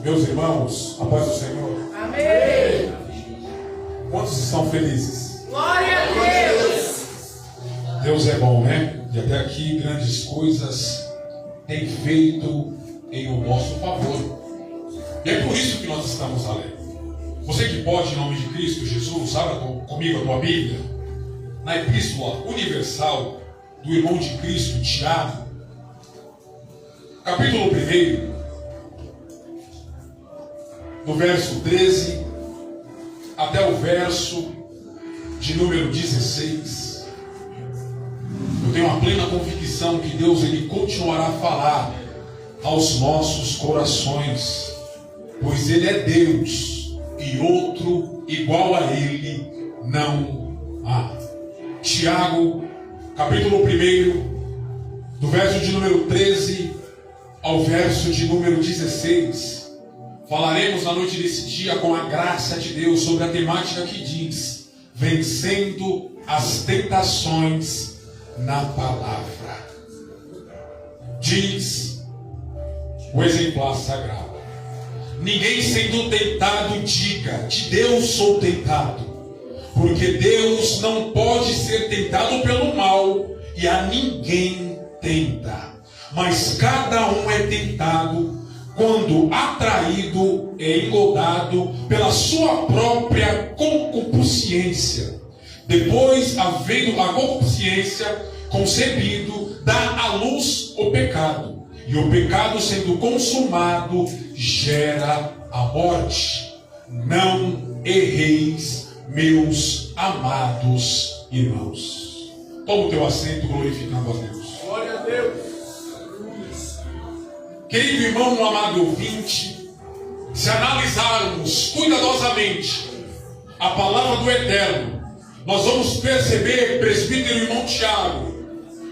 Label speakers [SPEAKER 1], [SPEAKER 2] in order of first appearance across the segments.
[SPEAKER 1] Meus irmãos, a paz do Senhor.
[SPEAKER 2] Amém.
[SPEAKER 1] Quantos estão felizes?
[SPEAKER 2] Glória a Deus.
[SPEAKER 1] Deus é bom, né? E até aqui grandes coisas tem feito em o nosso favor. E é por isso que nós estamos alegres. Você que pode, em nome de Cristo Jesus, abra comigo a tua Bíblia, na Epístola Universal do irmão de Cristo, Tiago, capítulo 1, do verso 13 até o verso de número 16. Eu tenho uma plena convicção que Deus ele continuará a falar aos nossos corações, pois Ele é Deus e outro igual a Ele não há. Tiago, capítulo 1, do verso de número 13 ao verso de número 16. Falaremos na noite desse dia, com a graça de Deus, sobre a temática que diz: vencendo as tentações na palavra. Diz o exemplar sagrado: ninguém sendo tentado diga, de Deus sou tentado, porque Deus não pode ser tentado pelo mal, e a ninguém tenta, mas cada um é tentado quando atraído e engodado pela sua própria concupiscência. Depois, havendo a concupiscência concebido, dá à luz o pecado. E o pecado, sendo consumado, gera a morte. Não erreis, meus amados irmãos. Toma o teu assento, glorificando a Deus.
[SPEAKER 2] Glória a Deus.
[SPEAKER 1] Querido irmão, amado ouvinte, se analisarmos cuidadosamente a palavra do Eterno, nós vamos perceber, presbítero irmão Tiago,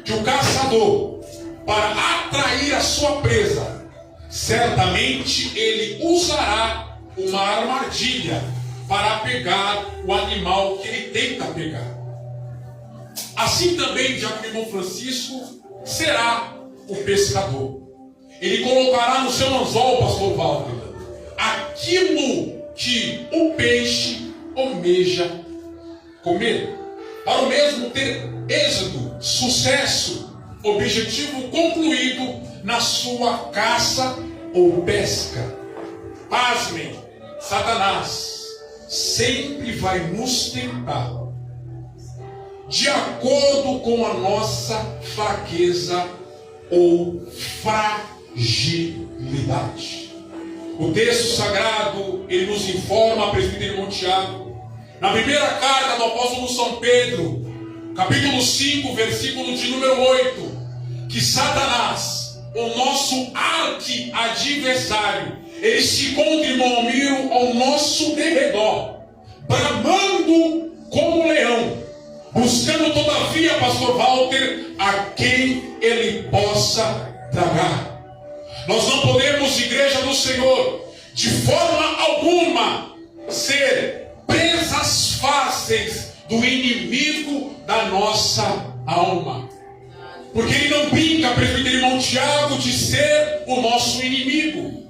[SPEAKER 1] que o caçador, para atrair a sua presa, certamente ele usará uma armadilha para pegar o animal que ele tenta pegar. Assim também, diácono irmão Francisco, será o pescador. Ele colocará no seu anzol, pastor Walter, aquilo que o peixe almeja comer, para o mesmo ter êxito, sucesso, objetivo concluído na sua caça ou pesca. Pasmem, Satanás sempre vai nos tentar de acordo com a nossa fraqueza ou fragilidade. O texto sagrado, ele nos informa, presbítero irmão Tiago, na primeira carta do apóstolo São Pedro, capítulo 5, versículo de número 8, que Satanás, o nosso arqui-adversário, ele se encontra, irmão Almiro, ao nosso derredor, bramando como leão, buscando todavia, pastor Walter, a quem ele possa tragar. Nós não podemos, igreja do Senhor, de forma alguma ser presas fáceis do inimigo da nossa alma, porque ele não brinca, presbítero irmão Tiago, de ser o nosso inimigo.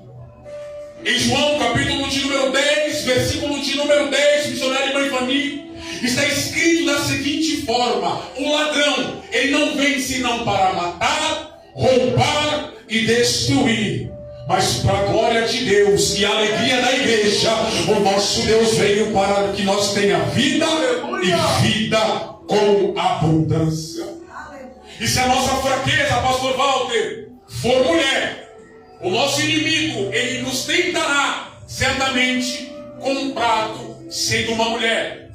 [SPEAKER 1] Em João capítulo de número 10, versículo de número 10, missionário irmã Ivani, está escrito da seguinte forma: o ladrão, ele não vem senão para matar, roubar e destruir, mas para a glória de Deus e a alegria da igreja, o nosso Deus veio para que nós tenhamos vida e vida com abundância. E se a nossa fraqueza, pastor Walter, for mulher, o nosso inimigo, ele nos tentará certamente com um prato sendo uma mulher.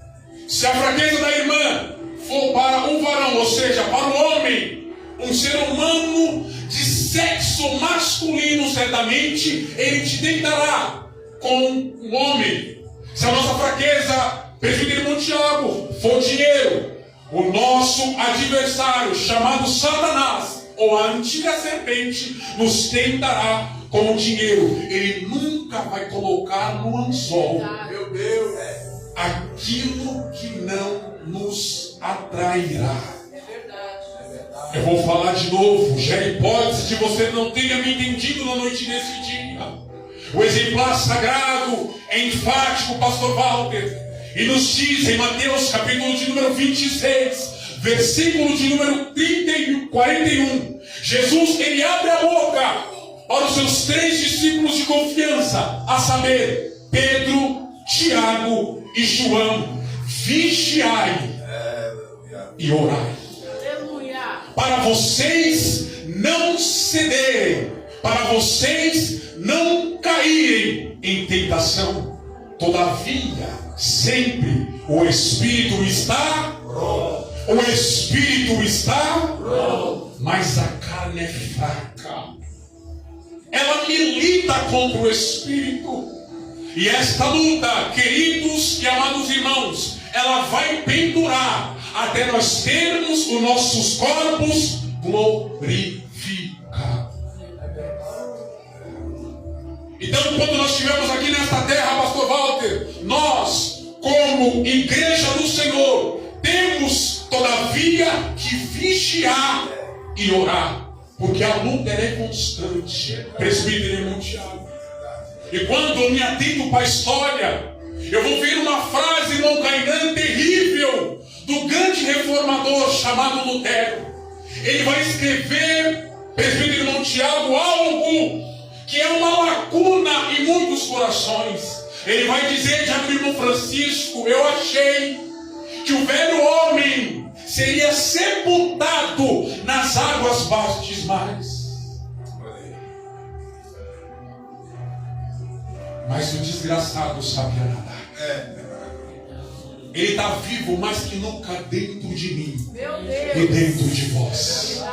[SPEAKER 1] Se a fraqueza da irmã for para um varão, ou seja, para um homem, um ser humano de sexo masculino, certamente ele te tentará com um homem. Se a nossa fraqueza, presbítero irmão Tiago, for dinheiro, o nosso adversário, chamado Satanás, ou a antiga serpente, nos tentará com o dinheiro. Ele nunca vai colocar no anzol, meu Deus, aquilo que não nos atrairá. Eu vou falar de novo. Já é hipótese de você não tenha me entendido na noite desse dia. O exemplar sagrado é enfático, pastor Walter, e nos diz em Mateus capítulo de número 26, versículo de número 41, Jesus, ele abre a boca para os seus 3 discípulos de confiança, a saber, Pedro, Tiago e João: vigiai e orai, para vocês não cederem, para vocês não caírem em tentação. Todavia, sempre o Espírito está pronto. O Espírito está pronto, mas a carne é fraca. Ela milita contra o Espírito. E esta luta, queridos e amados irmãos, ela vai pendurar até nós termos os nossos corpos glorificados. Então, quando nós estivermos aqui nesta terra, pastor Walter, nós, como igreja do Senhor, temos todavia que vigiar e orar, porque a luta é constante. Presbítero irmão Tiago. E quando eu me atento para a história, eu vou ver uma frase, irmão Kainan, terrível, do grande reformador chamado Lutero. Ele vai escrever, presbítero irmão Tiago, algo que é uma lacuna em muitos corações. Ele vai dizer, já que o irmão Francisco, eu achei que o velho homem seria sepultado nas águas batismais. Mas o desgraçado sabia nadar. Ele está vivo mais que nunca dentro de mim e dentro de vós.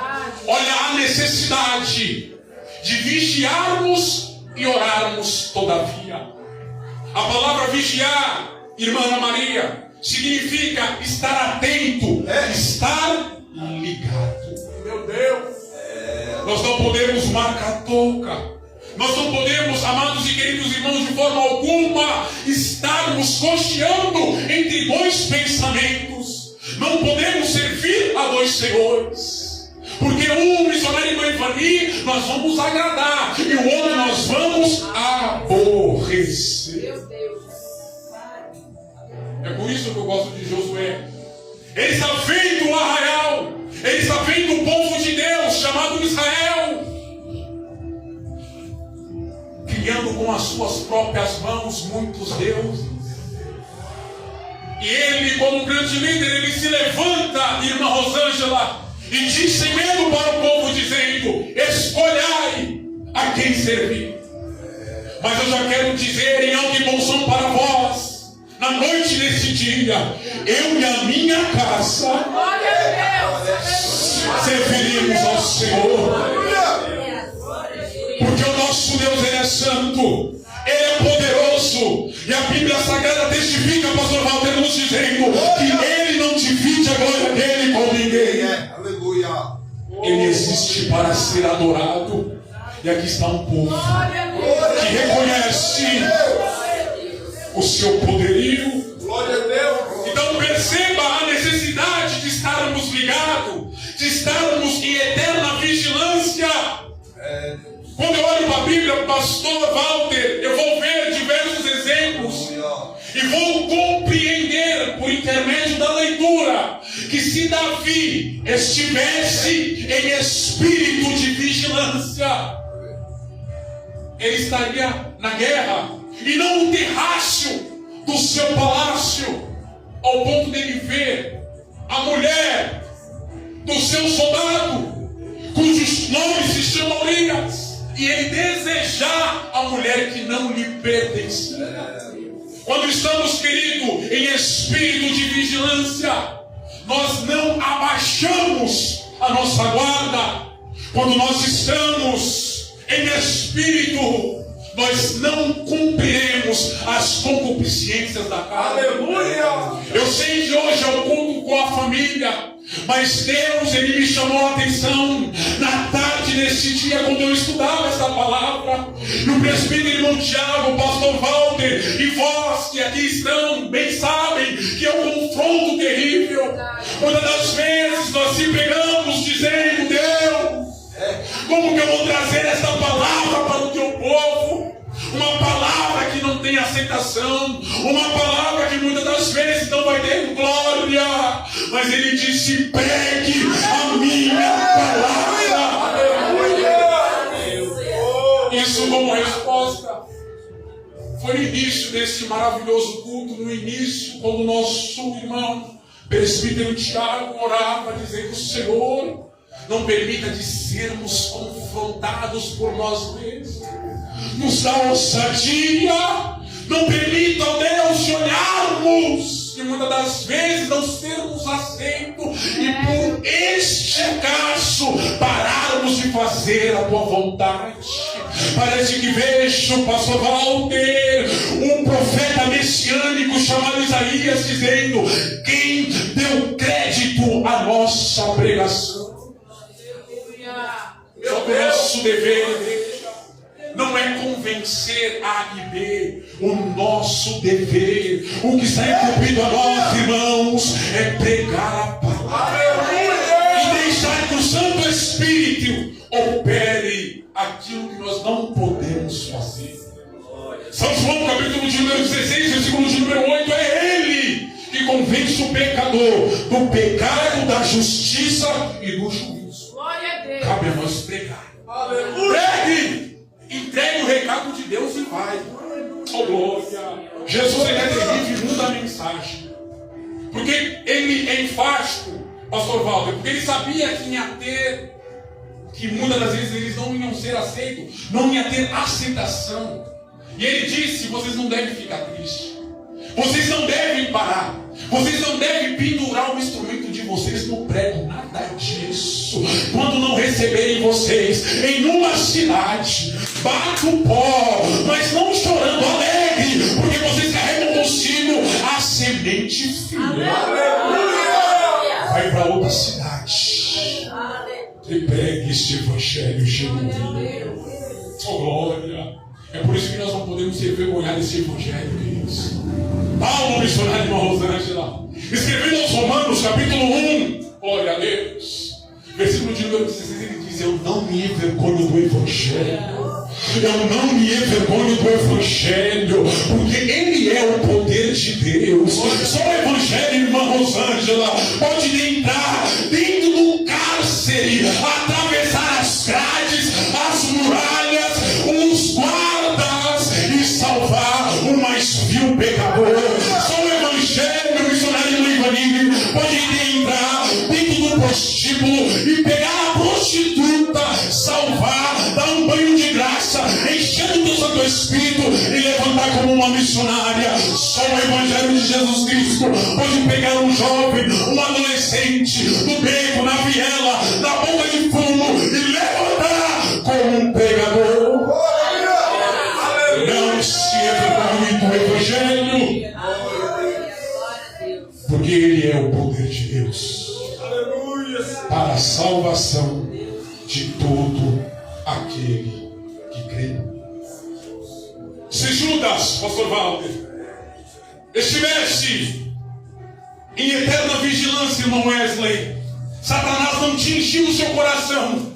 [SPEAKER 1] Olha a necessidade de vigiarmos e orarmos todavia. A palavra vigiar, irmã Ana Maria, significa estar atento, estar ligado. Meu Deus, nós não podemos marcar toca. Nós não podemos, amados e queridos irmãos, de forma alguma estarmos cocheando entre 2 pensamentos. Não podemos servir a 2 senhores. Porque um missionário irmã Ivani nós vamos agradar e o outro nós vamos aborrecer. É por isso que eu gosto de Josué. Ele está vendo o arraial, ele está vendo o povo de Deus chamado Israel, criando com as suas próprias mãos muitos deuses. E ele, como grande líder, ele se levanta, irmã Rosângela, e diz sem medo para o povo, dizendo: escolhai a quem servir. Mas eu já quero dizer em alto e bom som para vós, na noite desse dia, eu e a minha casa serviremos ao Senhor. Porque o nosso Deus, ele é santo, ele é poderoso, e a Bíblia Sagrada testifica, pastor Walter, nos dizendo que ele não divide a glória dele com ninguém. Aleluia. Ele existe para ser adorado. E aqui está um povo que reconhece o seu poderio. Glória a Deus. Então perceba a necessidade de estarmos ligados, de estarmos em eterna vigilância. Quando eu olho para a Bíblia, pastor Walter, eu vou ver diversos exemplos e vou compreender por intermédio da leitura que se Davi estivesse em espírito de vigilância, ele estaria na guerra e não no terrácio do seu palácio, ao ponto dele ver a mulher do seu soldado, cujos nomes se chamam Urias, e ele desejar a mulher que não lhe pertencia. Quando estamos, querido, em espírito de vigilância, nós não abaixamos a nossa guarda. Quando nós estamos em espírito, nós não cumpriremos as concupiscências da carne. Aleluia! Eu sei que hoje é o culto com a família, mas Deus, ele me chamou a atenção na tarde desse dia, quando eu estudava essa palavra, no presbítero irmão Tiago, o pastor Walter, e vós que aqui estão, bem sabem que é um confronto terrível. Muitas das vezes nós se pegamos dizendo: Deus, como que eu vou trazer essa palavra para o teu povo? uma palavra que não tem aceitação, uma palavra que muitas das vezes não vai ter glória, mas ele disse: pregue a minha palavra. Isso como resposta. Foi no início desse maravilhoso culto, no início, quando o nosso irmão presbítero Tiago orava, dizendo: Senhor, não permita de sermos confrontados por nós mesmos. Nos dá ousadia. Não permita, ó Deus, de olharmos e muitas das vezes não sermos aceitos e por este acaso pararmos de fazer a tua vontade. Parece que vejo o pastor Walter, um profeta messiânico chamado Isaías, dizendo: quem deu crédito à nossa pregação? Só que o nosso dever não é convencer A e B. O nosso dever, o que está incumbido a nós, irmãos, é pregar a palavra e deixar que o Santo Espírito opere aquilo que nós não podemos fazer. São João, capítulo de número 16, versículo de número 8, é ele que convence o pecador do pecado, da justiça e do juízo.
[SPEAKER 2] Glória a Deus.
[SPEAKER 1] Cabe a nós pregar.
[SPEAKER 2] Aleluia.
[SPEAKER 1] Pregue! Entregue o recado de Deus e vai. Oh, glória! Jesus ele é terrível e muda a mensagem. Porque ele é enfático, pastor Walter, porque ele sabia que ia ter, que muitas das vezes eles não iam ser aceitos, não ia ter aceitação. E ele disse: vocês não devem ficar tristes, vocês não devem parar, vocês não devem pendurar o instrumento de vocês no prego, nada disso. Quando não receberem vocês em uma cidade, bata o pó, mas não chorando, alegre, porque vocês carregam consigo a semente filha. Vai para outra cidade e pregue este evangelho genuíno. Oh, glória! É por isso que nós não podemos ser envergonhados desse evangelho, queridos. Paulo, missionário, irmã Rosângela, escrevendo aos Romanos, capítulo 1, glória a Deus, versículo de número 16, ele diz: eu não me envergonho do evangelho. Eu não me envergonho do evangelho, porque ele é o poder de Deus. Só o evangelho, irmã Rosângela, pode entrar dentro do cárcere, atravessar as grades, as muralhas, os guardas e salvar o mais vil pecador. Só o evangelho, missionário Ivanildo, pode entrar dentro do prostíbulo e pegar a prostituta, salvar, dar um banho de graça, enchendo do Santo Espírito e levantar como uma missionária. Só o evangelho de Jesus Cristo pode pegar um jovem, um adolescente, no beco, na viela, na boca de fumo e levantar como um pregador. Não se envergonhe do evangelho, porque ele é o poder de Deus para a salvação de todo aquele que crê. Se Judas, pastor Walter, estivesse em eterna vigilância, irmão Wesley, Satanás não tingiu o seu coração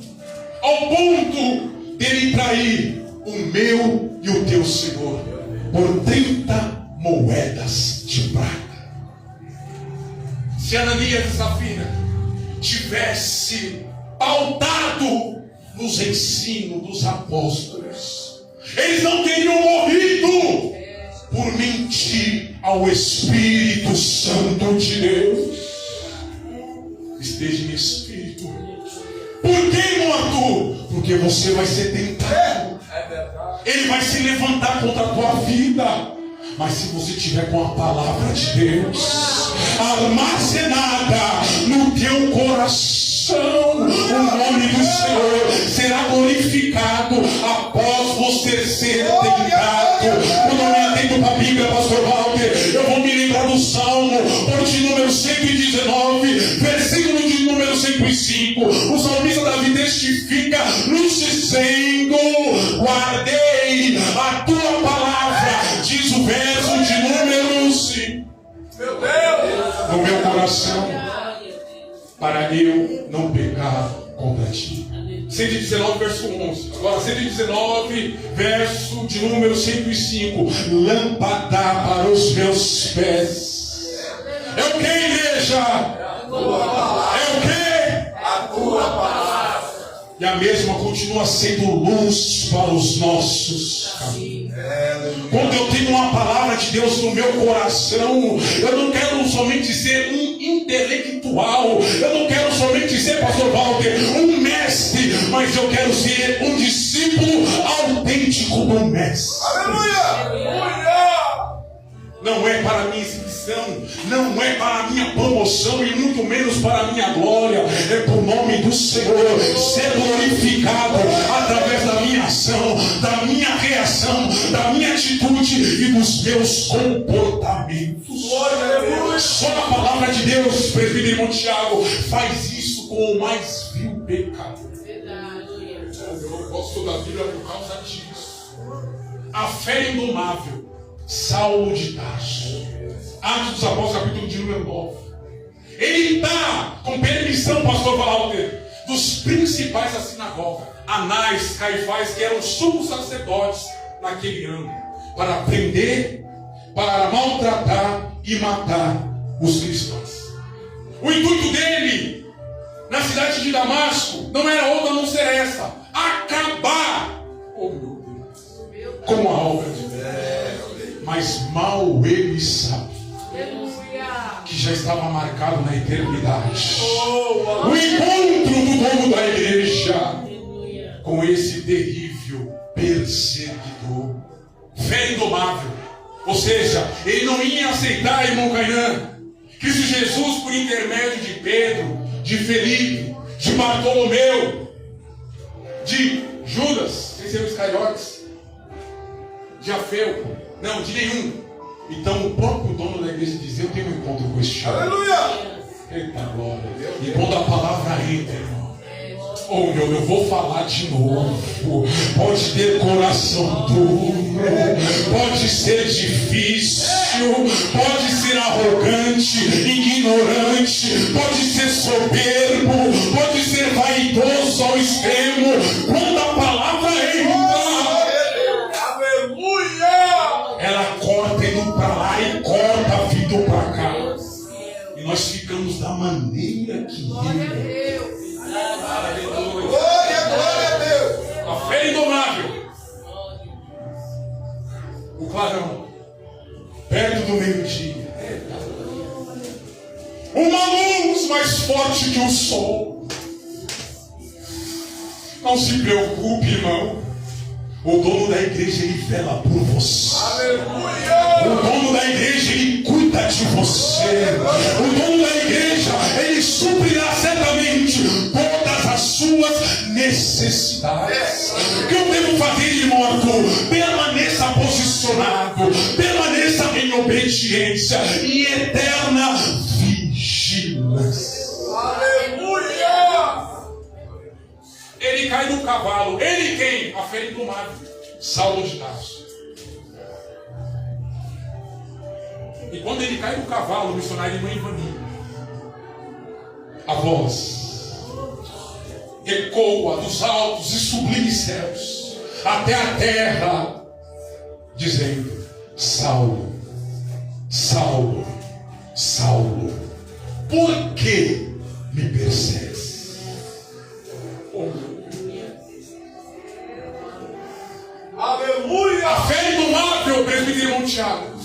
[SPEAKER 1] ao ponto dele trair o meu e o teu Senhor por 30 moedas de prata. Se Ananias e Safira tivesse pautado nos ensinos dos apóstolos, eles não teriam morrido por mentir ao Espírito Santo de Deus. Esteja em espírito. Por que, morto? Porque você vai ser tentado. Ele vai se levantar contra a tua vida. Mas se você tiver com a palavra de Deus armazenada no teu coração, o nome do Senhor será glorificado após você ser tentado. Quando eu me atento para a Bíblia, pastor Walter, eu vou me lembrar do Salmo, de número 119, versículo de número 105. O salmista Davi testifica nos dizendo: guardei a tua palavra, diz o verso de número 5, no meu coração, para eu não pecar contra ti. 119, verso 11. Agora 119, verso de número 105. Lâmpada para os meus pés. É o que, igreja? É o que?
[SPEAKER 2] A tua palavra.
[SPEAKER 1] E a mesma continua sendo luz para os nossos caminhos. Quando eu tenho uma palavra de Deus no meu coração, eu não quero somente ser um intelectual, eu não quero somente ser, pastor Walter, um mestre, mas eu quero ser um discípulo autêntico do mestre.
[SPEAKER 2] Aleluia!
[SPEAKER 1] Não é para minha exibição, não é para minha promoção e muito menos para a minha glória. É para o nome do Senhor ser glorificado através da minha ação, da minha reação, da minha atitude e dos meus comportamentos. Só a palavra de Deus, presbítero Tiago, faz isso com o mais vil pecado. Eu não gosto da Bíblia por causa disso. A fé indomável, Saulo de Tarso. Atos dos Apóstolos, capítulo de número 9. Ele está com permissão, pastor Walter, dos principais da sinagoga, Anás, Caifás, que eram sumos sacerdotes naquele ano, para prender, para maltratar e matar os cristãos. O intuito dele na cidade de Damasco não era outra a não ser essa: acabar, oh meu Deus, com a obra de Deus. Mas mal ele sabe que já estava marcado na eternidade o encontro do dono da igreja com esse terrível perseguidor. Fé indomável. Ou seja, ele não ia aceitar, irmão Cainan, Cristo Jesus, por intermédio de Pedro, de Felipe, de Bartolomeu, de Judas, sem ser os Iscariotes, de Afeu, não, de nenhum. Então o próprio dono da igreja diz: eu tenho um encontro com esse chave.
[SPEAKER 2] Aleluia!
[SPEAKER 1] Eita glória. E quando a palavra entra, irmão, oh meu, eu vou falar de novo. Pode ter coração duro, pode ser difícil, pode ser arrogante, ignorante, pode ser soberbo, pode ser vaidoso ao extremo. Quando a palavra entra, ela corta indo para lá e corta vindo para cá. E nós ficamos da maneira que ele.
[SPEAKER 2] Glória a Deus.
[SPEAKER 1] A fé indomável. O clarão. Perto do meio-dia. Uma luz mais forte que o sol. Não se preocupe, irmão. O dono da igreja, ele vela por você.
[SPEAKER 2] Aleluia!
[SPEAKER 1] O dono da igreja, ele cuida de você. O dono da igreja, ele suprirá certamente todas as suas necessidades. O que eu devo fazer, irmão Arthur? Permaneça posicionado, permaneça em obediência e eterna vigilância.
[SPEAKER 2] Aleluia!
[SPEAKER 1] Ele cai do cavalo. Ele quem? A fé indomável, Saulo de Tarso. E quando ele cai do cavalo, o missionário irmã Ivani, a voz ecoa dos altos e sublimes céus até a terra, dizendo: Saulo, Saulo, Saulo, por que me persegues?
[SPEAKER 2] Aleluia!
[SPEAKER 1] A fé indomável, presbítero Tiago.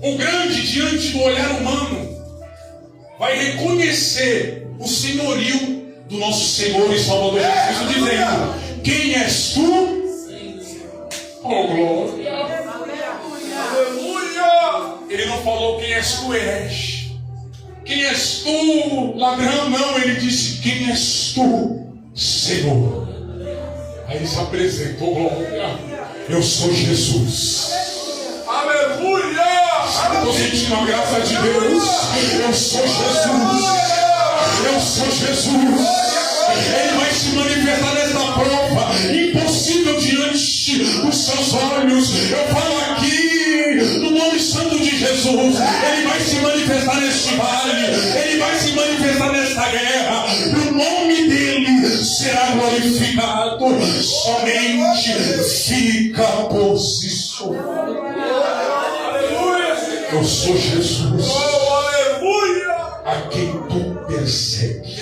[SPEAKER 1] O grande, diante do olhar humano, vai reconhecer o senhorio do nosso Senhor e Salvador Jesus Cristo, dizendo: quem és tu? Oh glória!
[SPEAKER 2] Aleluia!
[SPEAKER 1] Ele não falou: quem és tu, herege? Quem és tu, ladrão? Não, ele disse: quem és tu, Senhor? Aí ele se apresentou: glória, eu sou Jesus.
[SPEAKER 2] Aleluia!
[SPEAKER 1] Estou sentindo a graça de Deus. Eu sou Jesus. Eu sou Jesus. Ele vai se manifestar nesta prova impossível diante dos seus olhos. Eu falo aqui no nome santo de Jesus. Ele vai se manifestar neste vale. Ele vai se manifestar nesta guerra. No nome dele será glorificado. Somente fica posicionado. Eu sou Jesus, a quem tu persegues.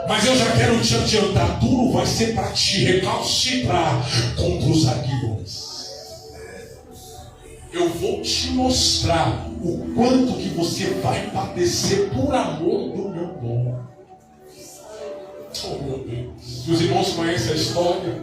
[SPEAKER 1] Mas eu já quero te adiantar, tudo vai ser para te recalcitrar contra os aguilhões. Eu vou te mostrar o quanto que você vai padecer por amor do meu nome. Oh meu Deus. Os irmãos conhecem a história?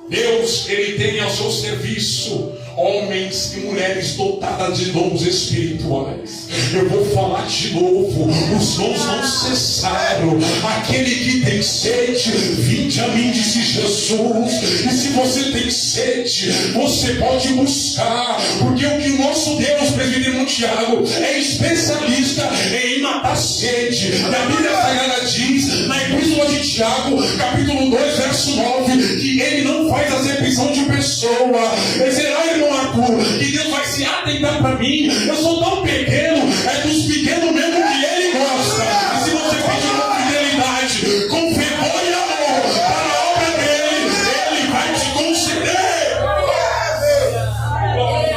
[SPEAKER 1] Deus, Ele tem ao seu serviço homens e mulheres dotadas de dons espirituais. Eu vou falar de novo, os dons não cessaram. Aquele que tem sede, vinde a mim, disse Jesus. E se você tem sede, você pode buscar, porque o que o nosso Deus, presbítero Tiago, é especialista em matar sede. E a Bíblia Sagrada diz, na Epístola de Tiago, capítulo 2, verso 9, que Ele não faz acepção de pessoa. Será, irmão Arthur, que Deus vai se atentar para mim? Eu sou tão pequeno, é dos pequenos mesmo que Ele gosta. E se você pedir com fidelidade, com fervor e amor para a obra dele, Ele vai te conceder.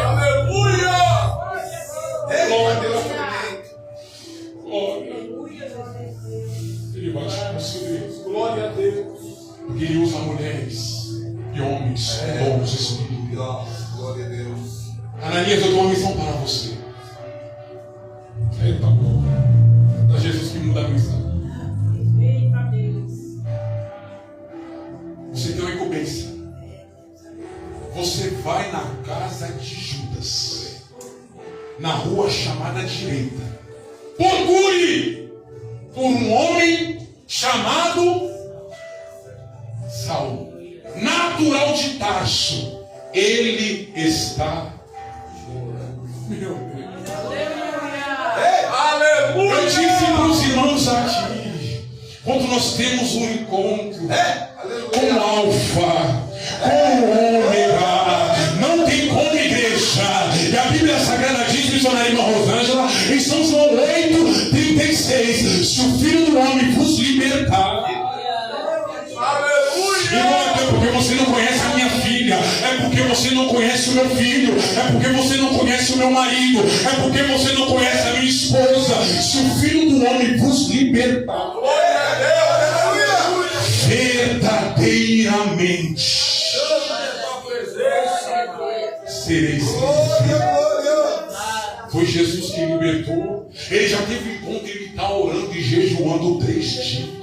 [SPEAKER 2] Aleluia!
[SPEAKER 1] Ele vai te conceder.
[SPEAKER 2] Glória a Deus.
[SPEAKER 1] Porque Ele usa mulheres e homens com dons espirituais.
[SPEAKER 2] Glória a Deus.
[SPEAKER 1] Ananias, eu tenho uma missão para você. Eita, bom. É Jesus que muda a missão.
[SPEAKER 3] Eita Deus.
[SPEAKER 1] Você tem uma incumbência. Você vai na casa de Judas, na rua chamada direita. Procure por um homem chamado Saulo, natural de Tarso. Ele está meu Deus.
[SPEAKER 2] Aleluia!
[SPEAKER 1] Eu disse para os irmãos aqui, quando nós temos um encontro com o Alfa, com o Ômega, não tem como, igreja. E a Bíblia Sagrada diz, missionária irmã Rosângela, em São João 8:36, se o Filho do Homem vos libertar. É porque você não conhece a minha filha, é porque você não conhece o meu filho, é porque você não conhece o meu marido, é porque você não conhece a minha esposa. Se o Filho do Homem vos libertar, verdadeiramente sereis livres. Foi Jesus que libertou. Ele já teve encontro, ele está orando e jejuando 3 dias.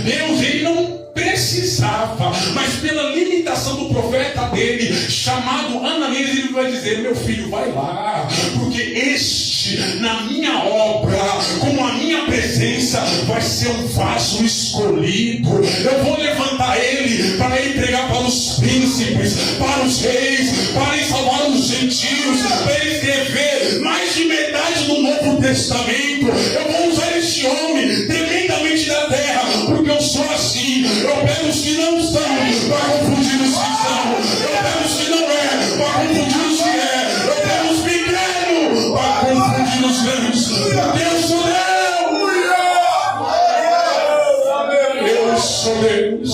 [SPEAKER 1] Deus, ele não precisava, mas pela limitação do profeta dele, chamado Ananias, ele vai dizer: meu filho, vai lá, porque este, na minha obra, com a minha presença, vai ser um vaso escolhido. Eu vou levantar ele para entregar para os príncipes, para os reis, para ele salvar os gentios, para ele escrever mais de metade do Novo Testamento. Eu vou usar este homem tremendamente da terra, porque eu sou assim. Eu pego os que não são para confundir os que são. Eu pego os que não é para confundir os que é. Eu pego os pequenos para confundir os grandes. Deus sou Deus. Eu sou Deus.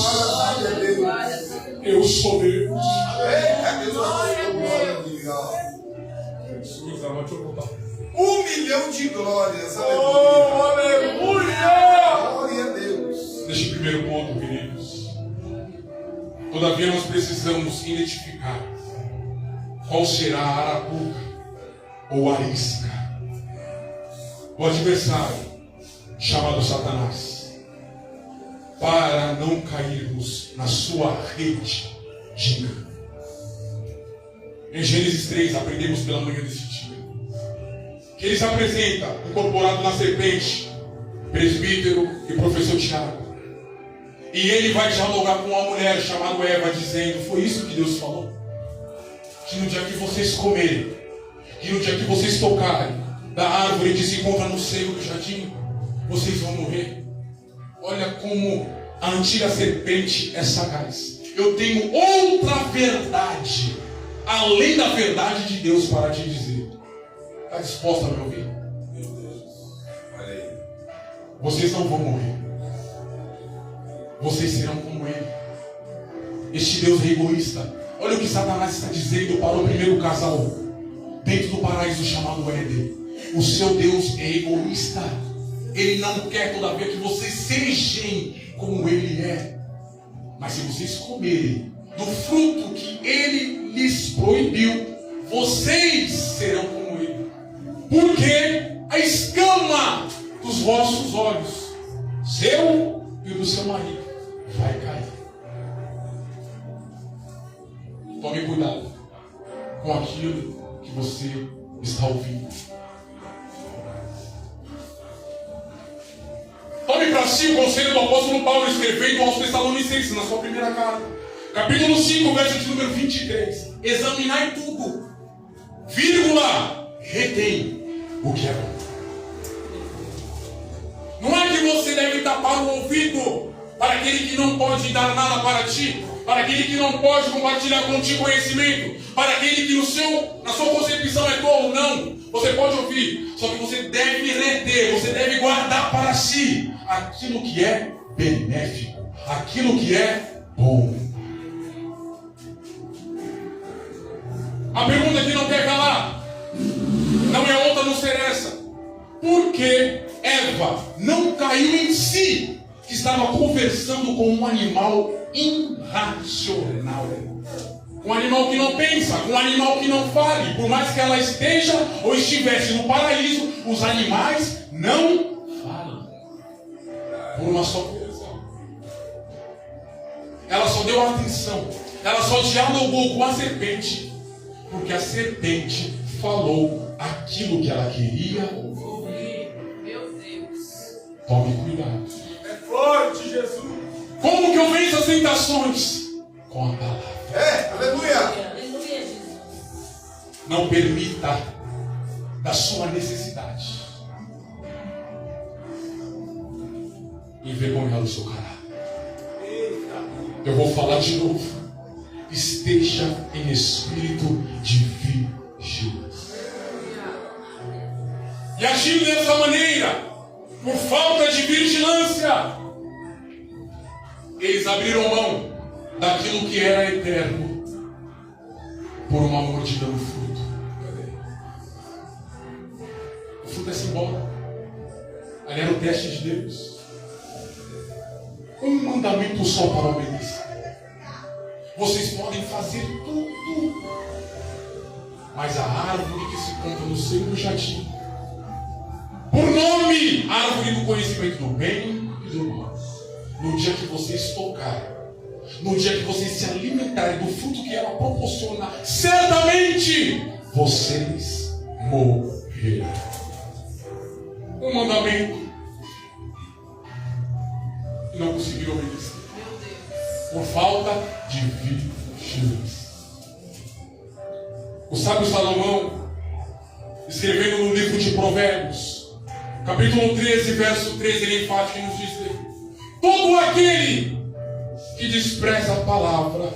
[SPEAKER 1] Eu sou Deus. Deixa eu voltar.
[SPEAKER 2] 1 milhão de glórias. Aleluia. Glória a Deus.
[SPEAKER 1] Neste primeiro ponto, queridos, todavia nós precisamos identificar qual será a arapuca ou a isca, o adversário chamado Satanás, para não cairmos na sua rede de engano. Em Gênesis 3, aprendemos pela manhã desse dia que ele se apresenta incorporado na serpente, presbítero e professor Tiago. E ele vai dialogar com uma mulher chamada Eva, dizendo: foi isso que Deus falou? Que no dia que vocês comerem, que no dia que vocês tocarem da árvore que se encontra no seio do jardim, vocês vão morrer. Olha como a antiga serpente é sagaz. Eu tenho outra verdade, além da verdade de Deus, para te dizer. Está disposta a me ouvir?
[SPEAKER 2] Meu Deus. Olha aí.
[SPEAKER 1] Vocês não vão morrer. vocês serão como ele. Este Deus é egoísta. Olha o que Satanás está dizendo para o primeiro casal dentro do paraíso chamado Éden. O seu Deus é egoísta. Ele não quer todavia que vocês sejam como ele é. Mas se vocês comerem do fruto que ele lhes proibiu, vocês serão como ele. Porque a escama dos vossos olhos, seu e o do seu marido, vai cair. Tome cuidado com aquilo que você está ouvindo. Tome para si o conselho do apóstolo Paulo escrevendo aos Tessalonicenses na sua primeira carta. Capítulo 5, verso de número 23. Examinai tudo, vírgula, retém o que é bom. Não é que você deve tapar o ouvido para aquele que não pode dar nada para ti, para aquele que não pode compartilhar contigo conhecimento, para aquele que na sua concepção é tolo. Não, você pode ouvir, só que você deve reter, você deve guardar para si aquilo que é benéfico, aquilo que é bom. A pergunta que não quer calar, não é outra não ser essa: por que Eva não caiu em si, que estava conversando com um animal irracional, um animal que não pensa, um animal que não fale? Por mais que ela esteja ou estivesse no paraíso, os animais não falam, por uma só coisa: ela só deu atenção, ela só dialogou com a serpente porque a serpente falou aquilo que ela queria ouvir.
[SPEAKER 3] Meu Deus.
[SPEAKER 1] Tome cuidado.
[SPEAKER 2] É forte, Jesus.
[SPEAKER 1] Como que eu venço as tentações? Com a palavra.
[SPEAKER 2] Aleluia.
[SPEAKER 3] Aleluia, Jesus.
[SPEAKER 1] Não permita da sua necessidade envergonhar o seu caráter. Eu vou falar de novo. Esteja em espírito de vigilância. E agindo dessa maneira, por falta de vigilância, eles abriram mão daquilo que era eterno por uma mordida no fruto. O fruto é simbólico. Ali era o teste de Deus. Um mandamento só para obedecer. Vocês podem fazer tudo, mas a árvore que se encontra no seio do jardim, por nome, árvore do conhecimento do bem e do mal, no dia que vocês tocarem, no dia que vocês se alimentarem do fruto que ela proporciona, certamente vocês morrerão. Um mandamento e não conseguiram obedecer por falta de vigilância. O sábio Salomão, escrevendo no livro de Provérbios, capítulo 13, verso 13, ele enfático nos diz: todo aquele que despreza a palavra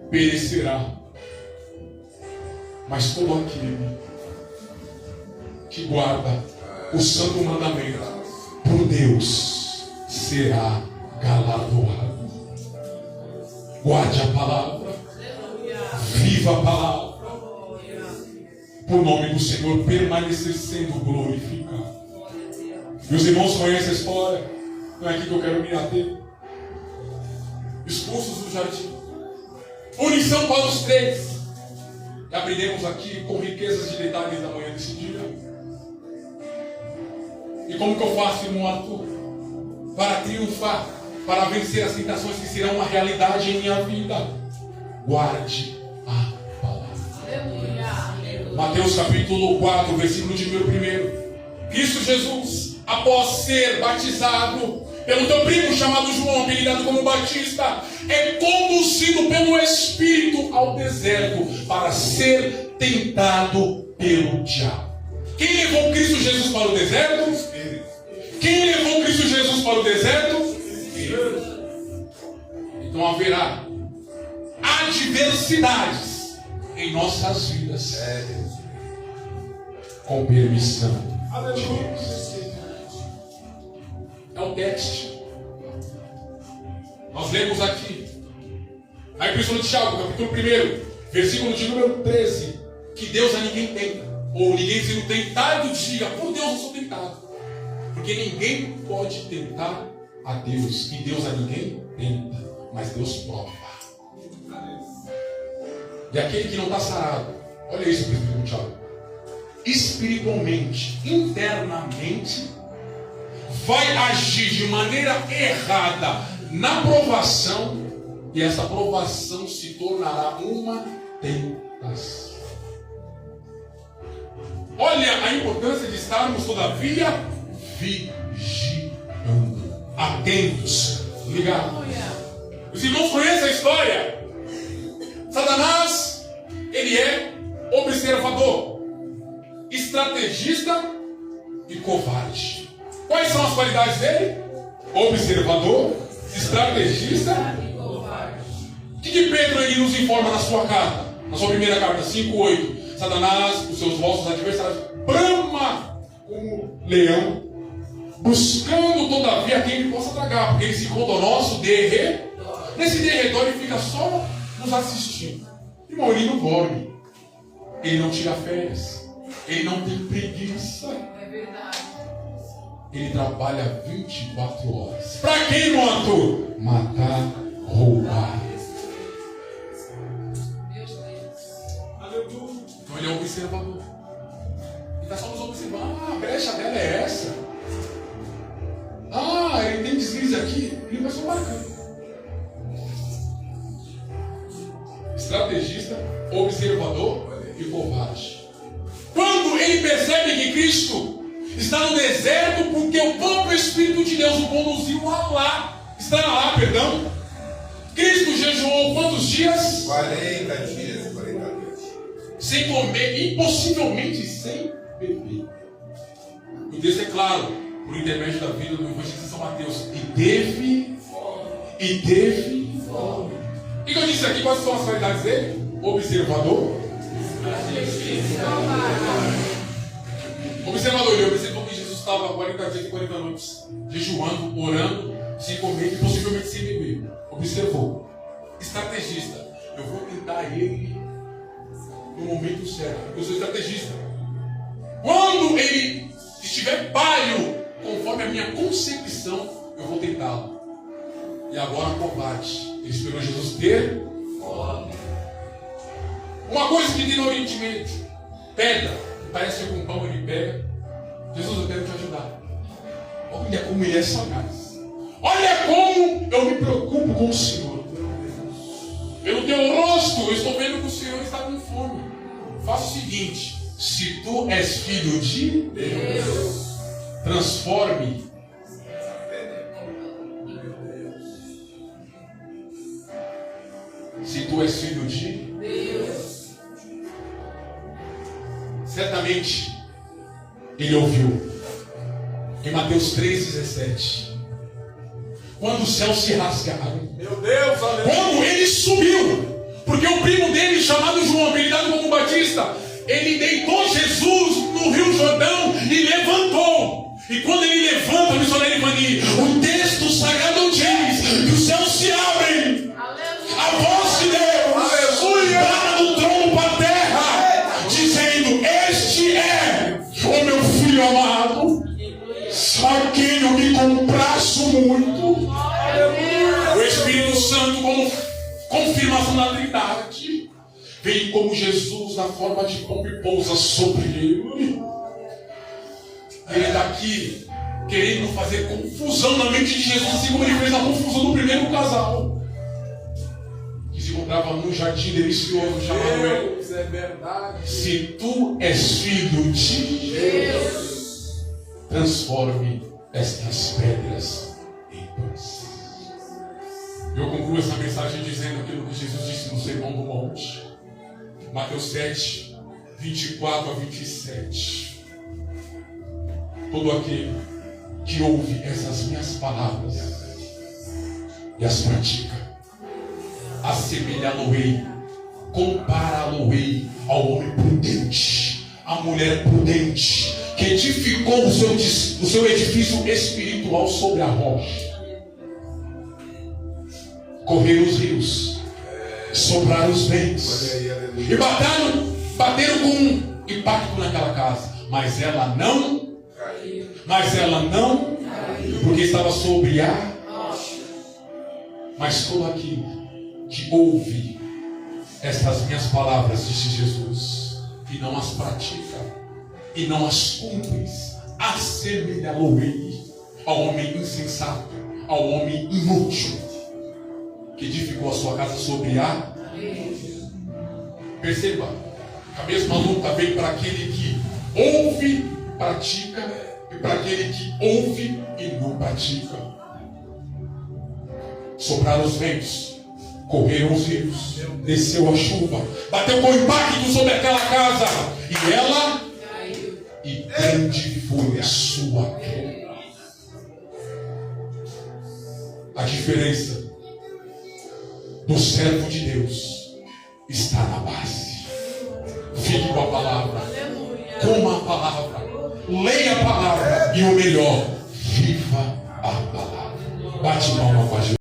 [SPEAKER 1] perecerá, mas todo aquele que guarda o santo mandamento por Deus será galardoado. Guarde a palavra, viva a palavra, por nome do Senhor permanecer sendo glorificado. Meus irmãos conhecem a história, não é aqui que eu quero me ater. Expulsos do jardim, punição para os três. E aprendemos aqui com riquezas de detalhes da manhã desse dia. E como que eu faço, irmão Arthur, para triunfar, para vencer as tentações que serão uma realidade em minha vida? Guarde a palavra. Mateus capítulo 4, versículo de número 1. Cristo Jesus, após ser batizado pelo teu primo chamado João, apelidado como Batista, é conduzido pelo Espírito ao deserto para ser tentado pelo diabo. Quem levou Cristo Jesus para o deserto? Quem levou Cristo Jesus para o deserto? Então haverá adversidades em nossas vidas, com permissão de Deus. É o teste. Nós lemos aqui, na Epístola de Tiago, capítulo 1, versículo de número 13, que Deus a ninguém tenta, ou ninguém sendo tentado diga, por Deus eu sou tentado. Porque ninguém pode tentar a Deus, e Deus a ninguém tenta, mas Deus prova. E aquele que não está sarado, olha isso, presbítero Tiago, espiritualmente, internamente, vai agir de maneira errada na provação, e essa provação se tornará uma tentação. Olha a importância de estarmos, todavia, vigiando, atentos, ligados. Os irmãos conhecem a história. Satanás, ele é observador, estrategista e covarde. Quais são as qualidades dele? Observador, estrategista e covarde. O que Pedro ele nos informa na sua carta? Na sua primeira carta, 5:8. Satanás, os seus vossos adversários, brama como leão, buscando todavia quem ele possa tragar, porque ele se encontra ao nosso derredor. Nesse derredor ele fica só nos assistindo. Irmão, ele não dorme, ele não tira férias, ele não tem preguiça.
[SPEAKER 3] É verdade.
[SPEAKER 1] Ele trabalha 24 horas. Para quem, meu ator? Matar, roubar. Então ele é um observador. Ele está só nos observando. Ah, a brecha dela é essa. Ah, ele tem deslize aqui. Ele vai só marcando. Estrategista, observador e covarde. Quando ele percebe que Cristo está no deserto, porque o próprio Espírito de Deus o conduziu lá. Está lá, perdão. Cristo jejuou quantos dias?
[SPEAKER 2] 40 dias, 40 dias.
[SPEAKER 1] Sem comer, impossivelmente sem beber. O texto é claro, por intermédio da vida do evangelista São Mateus. E teve fome. O que eu disse aqui? Quais são as qualidades dele? Observador. Observador, ele observou que Jesus estava 40 dias e 40 noites, jejuando, orando, sem comer e possivelmente sem beber. Observou. Estrategista. Eu vou tentar ele no momento certo. Eu sou estrategista. Quando ele estiver palho, conforme a minha concepção, eu vou tentá-lo. E agora combate. Ele esperou Jesus ter fome. Uma coisa que tem no Oriente Médio: pedra, parece que com pão ele pega. Jesus, eu quero te ajudar. Olha como ele é sagaz. Olha como eu me preocupo com o Senhor. Pelo teu rosto, eu estou vendo que o Senhor está com fome. Faça o seguinte: se tu és filho de Deus, transforme. Se tu és filho de Deus, certamente ele ouviu em Mateus 3,17. Quando os céus se rasgaram,
[SPEAKER 2] Meu Deus, aleluia.
[SPEAKER 1] quando ele subiu, porque o primo dele, chamado João, apelidado como Batista, ele deitou Jesus no Rio Jordão e levantou. E quando ele levanta, missionário Ivani, o texto sagrado diz que os céus se abrem. A voz de Deus, aleluia, do trono para a terra, dizendo: este é o meu filho amado, a quem eu me compraço muito. O Espírito Santo, como confirmação da Trindade, vem como Jesus na forma de pomba e pousa sobre ele. Ele está aqui querendo fazer confusão na mente de Jesus, assim como ele fez a confusão no primeiro casal que se encontrava num jardim delicioso chamado Éden.
[SPEAKER 2] Deus, é verdade.
[SPEAKER 1] Se tu és filho de Deus, transforme estas pedras em pães. Eu concluo essa mensagem dizendo aquilo que Jesus disse no Sermão do Monte, Mateus 7, 24 a 27. Todo aquele que ouve essas minhas palavras e as pratica, assemelhá-lo-ei, compará-lo-ei ao homem prudente, à mulher prudente, que edificou o seu edifício espiritual sobre a rocha. correram os rios, sopraram os ventos,
[SPEAKER 2] Olha aí, aleluia.
[SPEAKER 1] e bateram com um impacto naquela casa, mas ela não, porque estava sobre a. Mas todo aquele que ouve estas minhas palavras, disse Jesus, e não as pratica, e não as cumpre, assemelhá-lo-ei ao homem insensato, ao homem inútil, que edificou a sua casa sobre a. Perceba, a mesma luta vem para aquele que ouve, pratica, e para aquele que ouve e não pratica. Sopraram os ventos, correram os rios, desceu a chuva, bateu com impacto sobre aquela casa, e ela, e grande foi a sua queda. A diferença do servo de Deus está na base. Fique com a palavra, coma a palavra, leia a palavra, e o melhor, viva a palavra. Bate palma com a gente.